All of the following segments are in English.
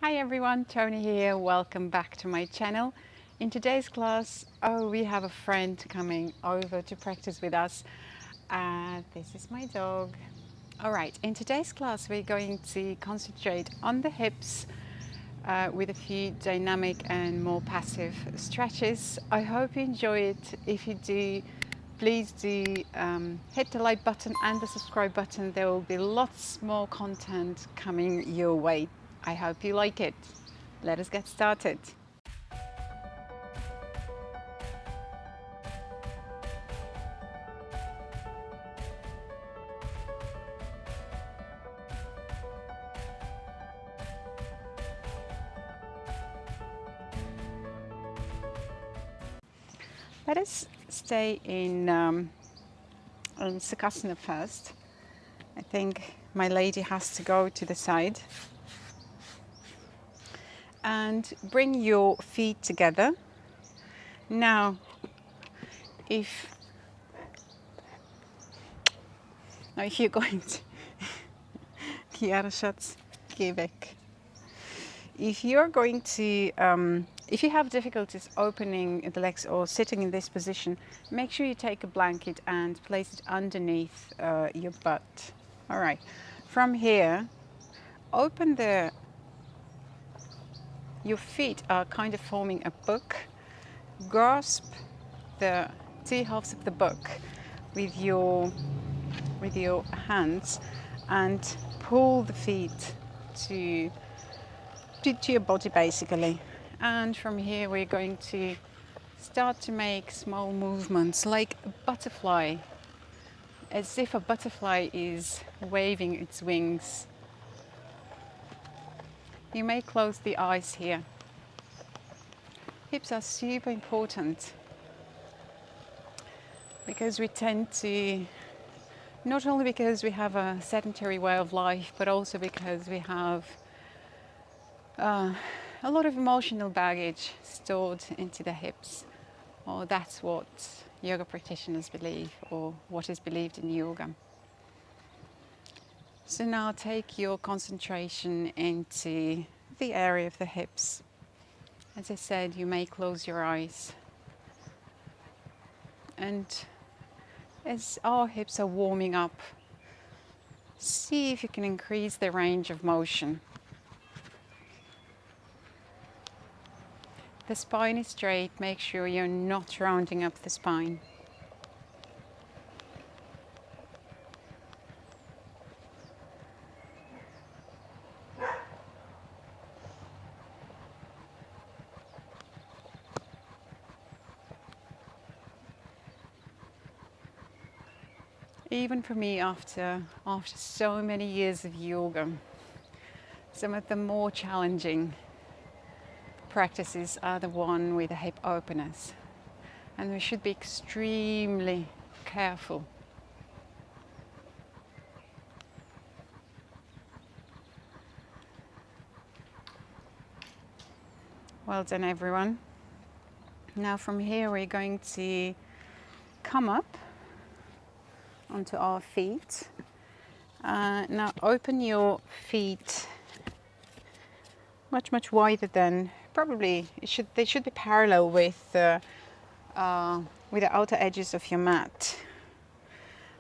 Hi everyone, Tony here. Welcome back to my channel. In today's class, we have a friend coming over to practice with us. This is my dog. All right, in today's class, we're going to concentrate on the hips with a few dynamic and more passive stretches. I hope you enjoy it. If you do, please do hit the like button and the subscribe button. There will be lots more content coming your way. I hope you like it. Let us get started. Let us stay in Sukhasana first. I think my lady has to go to the side. And bring your feet together. Now, if you're going to Kiara schat, geh weg. If you're going to, if you have difficulties opening the legs or sitting in this position, make sure you take a blanket and place it underneath your butt. All right. From here, open your feet are kind of forming a book. Grasp the two halves of the book with your hands and pull the feet to your body basically. And from here we're going to start to make small movements like a butterfly, as if a butterfly is waving its wings. You may close the eyes here. Hips are super important because we tend to, not only because we have a sedentary way of life, but also because we have a lot of emotional baggage stored into the hips, or that's what yoga practitioners believe, or what is believed in yoga. So now take your concentration into the area of the hips. As I said, you may close your eyes. And as our hips are warming up, see if you can increase the range of motion. The spine is straight, make sure you're not rounding up the spine. Even for me, after so many years of yoga, some of the more challenging practices are the one with the hip openers. And we should be extremely careful. Well done, everyone. Now from here we're going to come up onto our feet. Now open your feet much wider than, probably they should be parallel with the outer edges of your mat.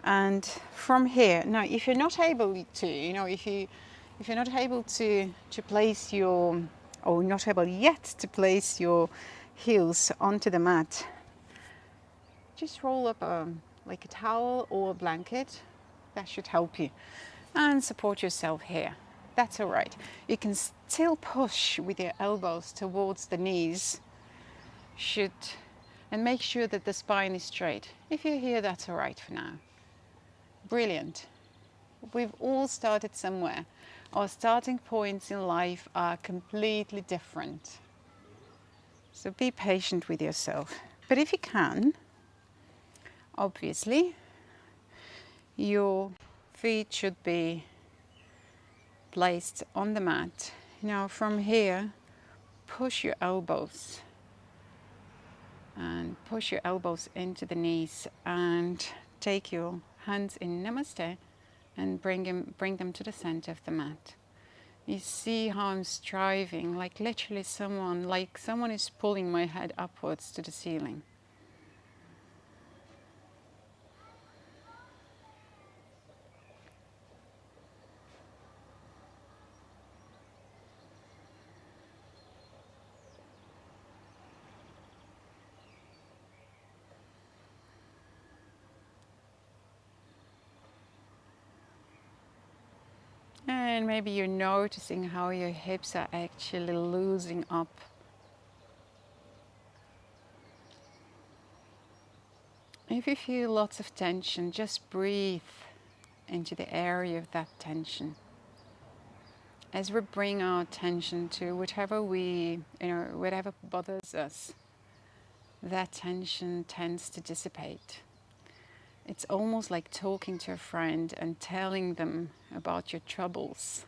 And from here, now if you're not able to, if you're not able to place your, or not able yet to place your heels onto the mat, just roll up like a towel or a blanket. That should help you, and support yourself here. That's all right. You can still push with your elbows towards the knees, and make sure that the spine is straight. If you're here, that's all right for now. Brilliant. We've all started somewhere. Our starting points in life are completely different. So be patient with yourself. But if you can, obviously, your feet should be placed on the mat. Now from here, push your elbows into the knees and take your hands in Namaste and bring them to the center of the mat. You see how I'm striving, like literally someone is pulling my head upwards to the ceiling. And maybe you're noticing how your hips are actually loosening up. If you feel lots of tension, just breathe into the area of that tension. As we bring our attention to whatever bothers us, that tension tends to dissipate. It's almost like talking to a friend and telling them about your troubles.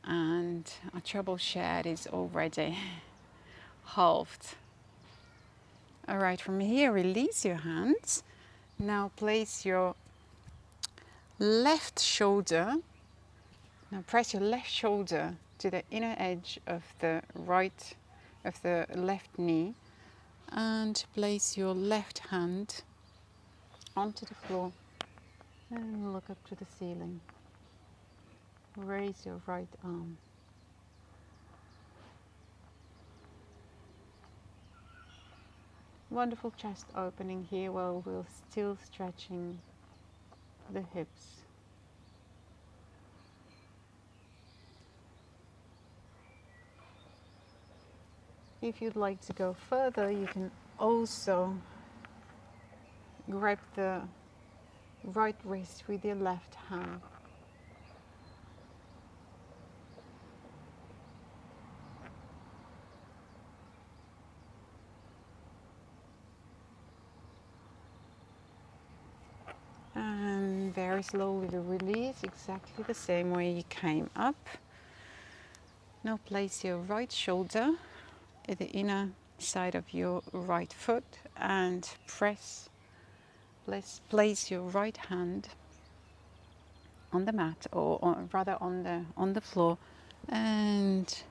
And a trouble shared is already halved. All right, from here, release your hands. Now place your left shoulder. Now press your left shoulder to the inner edge of the left knee, and place your left hand onto the floor and look up to the ceiling. Raise your right arm. Wonderful chest opening here while we're still stretching the hips. If you'd like to go further, you can also grab the right wrist with your left hand. And very slowly release, exactly the same way you came up. Now place your right shoulder at the inner side of your right foot and place your right hand on the mat, or rather on the floor, and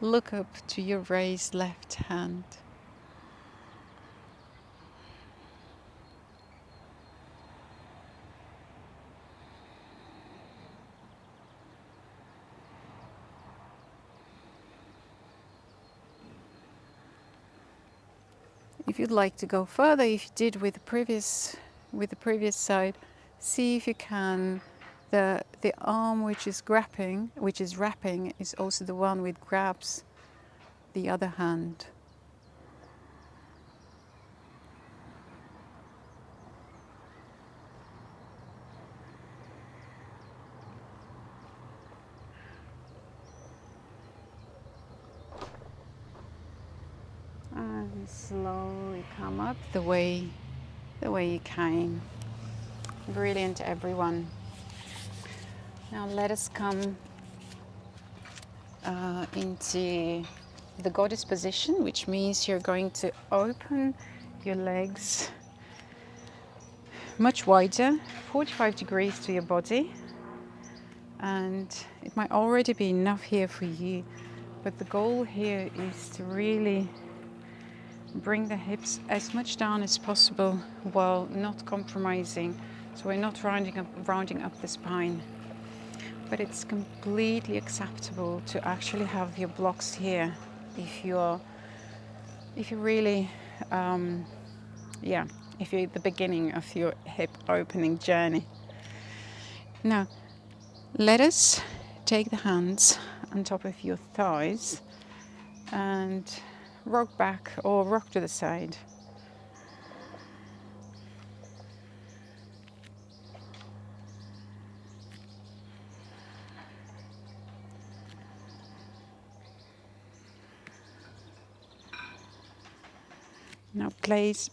look up to your raised left hand. If you'd like to go further, if you did with the previous side, see if you can. The arm which is wrapping, is also the one which grabs the other hand. And slowly come up the way you came. Brilliant, everyone. Now let us come into the goddess position, which means you're going to open your legs much wider, 45 degrees to your body. And it might already be enough here for you, but the goal here is to really bring the hips as much down as possible while not compromising. So we're not rounding up the spine, but it's completely acceptable to actually have your blocks here if you're really if you're at the beginning of your hip opening journey. Now let us take the hands on top of your thighs and rock back or rock to the side. Now place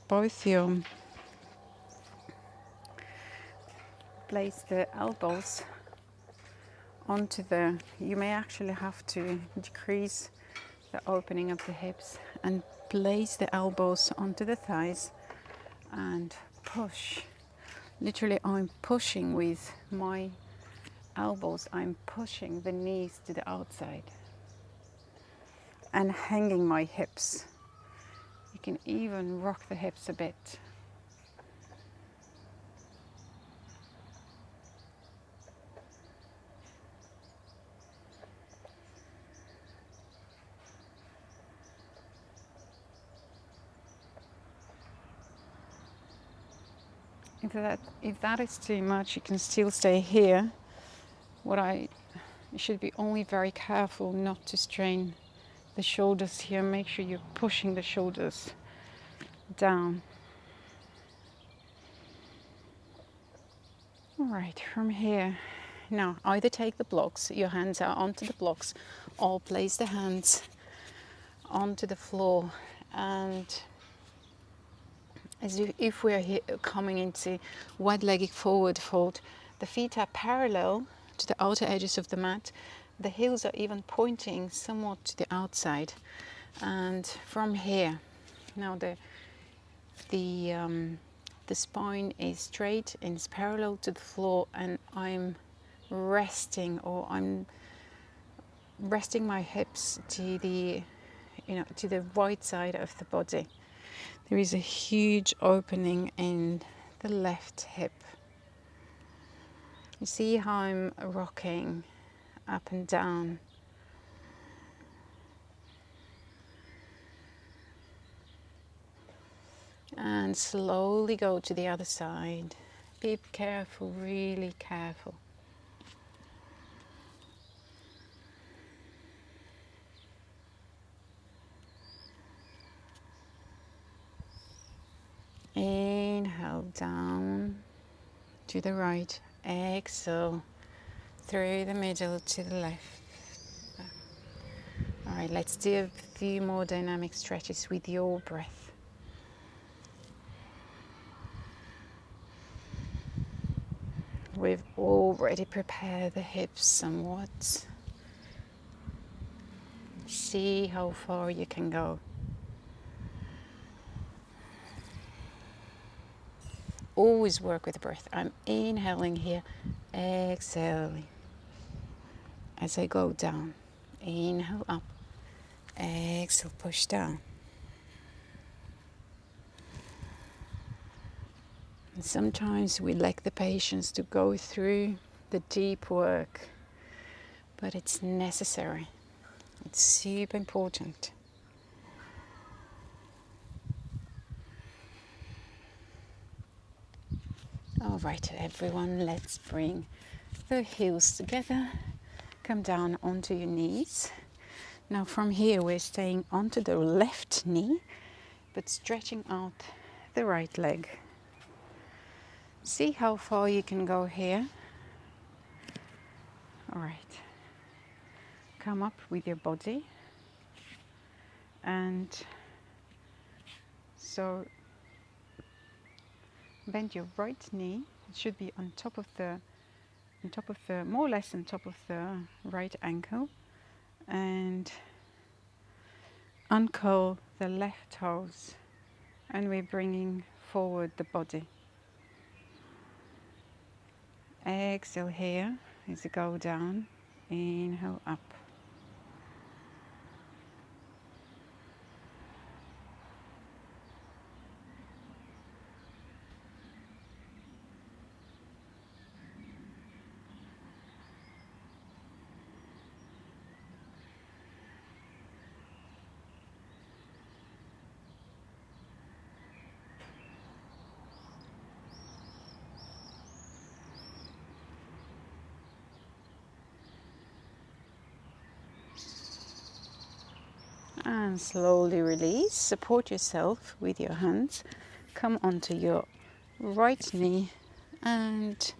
the elbows onto you may actually have to decrease the opening of the hips and place the elbows onto the thighs and push. Literally, I'm pushing with my elbows, I'm pushing the knees to the outside and hanging my hips. You can even rock the hips a bit. If that is too much, you can still stay here. You should be only very careful not to strain the shoulders here. Make sure you're pushing the shoulders down. All right, from here, now either take the blocks, your hands are onto the blocks, or place the hands onto the floor, and as if we're here coming into wide-legged forward fold, the feet are parallel to the outer edges of the mat. The heels are even pointing somewhat to the outside. And from here, now the spine is straight and it's parallel to the floor, and I'm resting my hips to the right side of the body. There is a huge opening in the left hip. You see how I'm rocking up and down. And slowly go to the other side. Be careful, really careful. Inhale down to the right. Exhale through the middle to the left. All right, let's do a few more dynamic stretches with your breath. We've already prepared the hips somewhat. See how far you can go. Always work with the breath. I'm inhaling here, exhaling. As I go down, inhale up, exhale, push down. And sometimes we lack the patience to go through the deep work, but it's necessary. It's super important. All right, everyone, let's bring the heels together. Come down onto your knees. Now from here, we're staying onto the left knee, but stretching out the right leg. See how far you can go here. All right. Come up with your body. And so bend your right knee. It should be on top of the, more or less on top of the right ankle. And uncurl the left toes. And we're bringing forward the body. Exhale here as you go down. Inhale up. And slowly release. Support yourself with your hands. Come onto your right knee and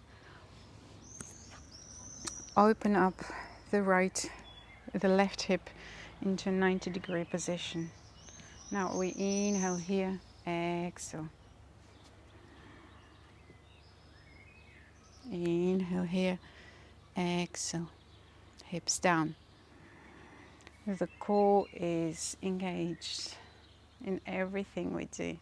open up the left hip into a 90-degree position. Now we inhale here, exhale. Inhale here, exhale. Hips down. The core is engaged in everything we do.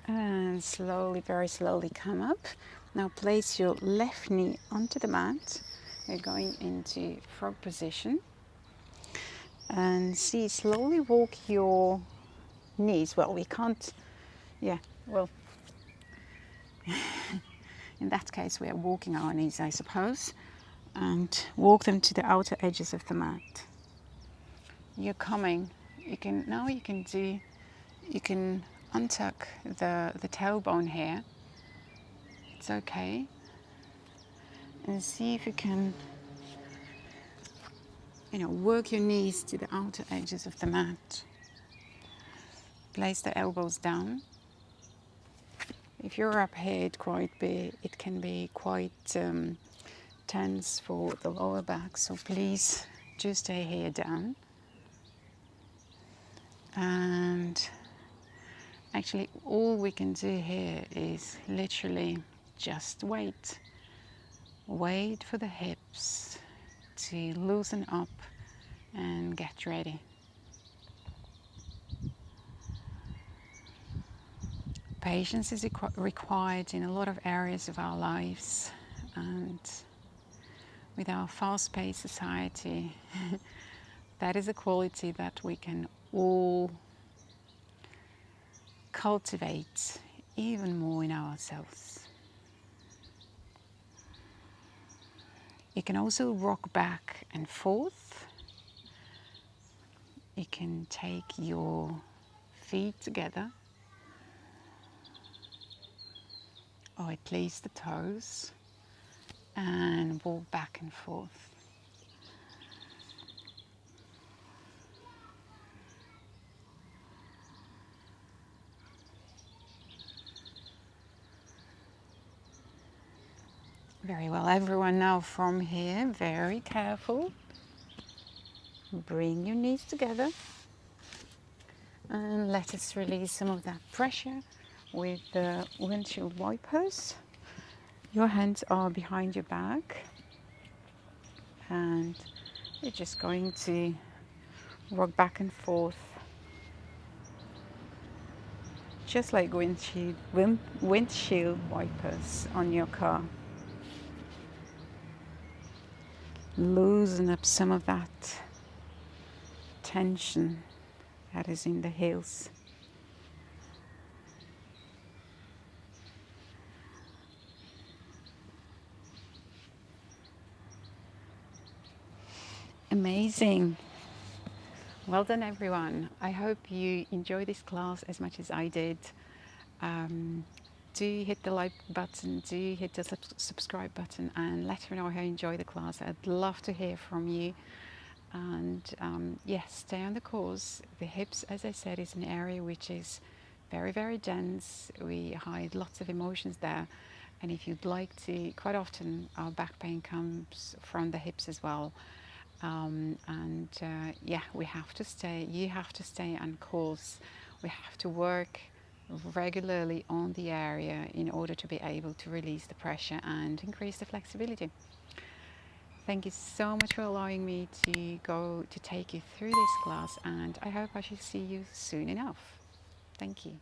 And slowly, very slowly come up. Now place your left knee onto the mat. We're going into frog position. And see, slowly walk your knees. Well, we can't, yeah, well, in that case, we are walking our knees, I suppose. And walk them to the outer edges of the mat. You're coming, you can untuck the tailbone here. It's okay. And see if you can, work your knees to the outer edges of the mat. Place the elbows down. If you're up here, it can be quite tense for the lower back, so please just stay here down. And actually, all we can do here is literally just wait. Wait for the hips to loosen up and get ready. Patience is required in a lot of areas of our lives, and with our fast-paced society, that is a quality that we can all cultivate even more in ourselves. You can also rock back and forth. You can take your feet together, or at least the toes, and walk back and forth. Very well, everyone. Now from here, very careful. Bring your knees together and let us release some of that pressure with the windshield wipers. Your hands are behind your back and you're just going to rock back and forth, just like windshield wipers on your car. Loosen up some of that tension that is in the heels. Amazing. Well done, everyone. I hope you enjoyed this class as much as I did. Do hit the like button, do hit the subscribe button, and let me know how you enjoy the class. I'd love to hear from you. And yes, stay on the course. The hips, as I said, is an area which is very, very dense. We hide lots of emotions there. And if you'd like to, quite often our back pain comes from the hips as well. Yeah, we have to stay, you have to stay on course. We have to work regularly on the area in order to be able to release the pressure and increase the flexibility. Thank you so much for allowing me to take you through this class, and I hope I shall see you soon enough. Thank you.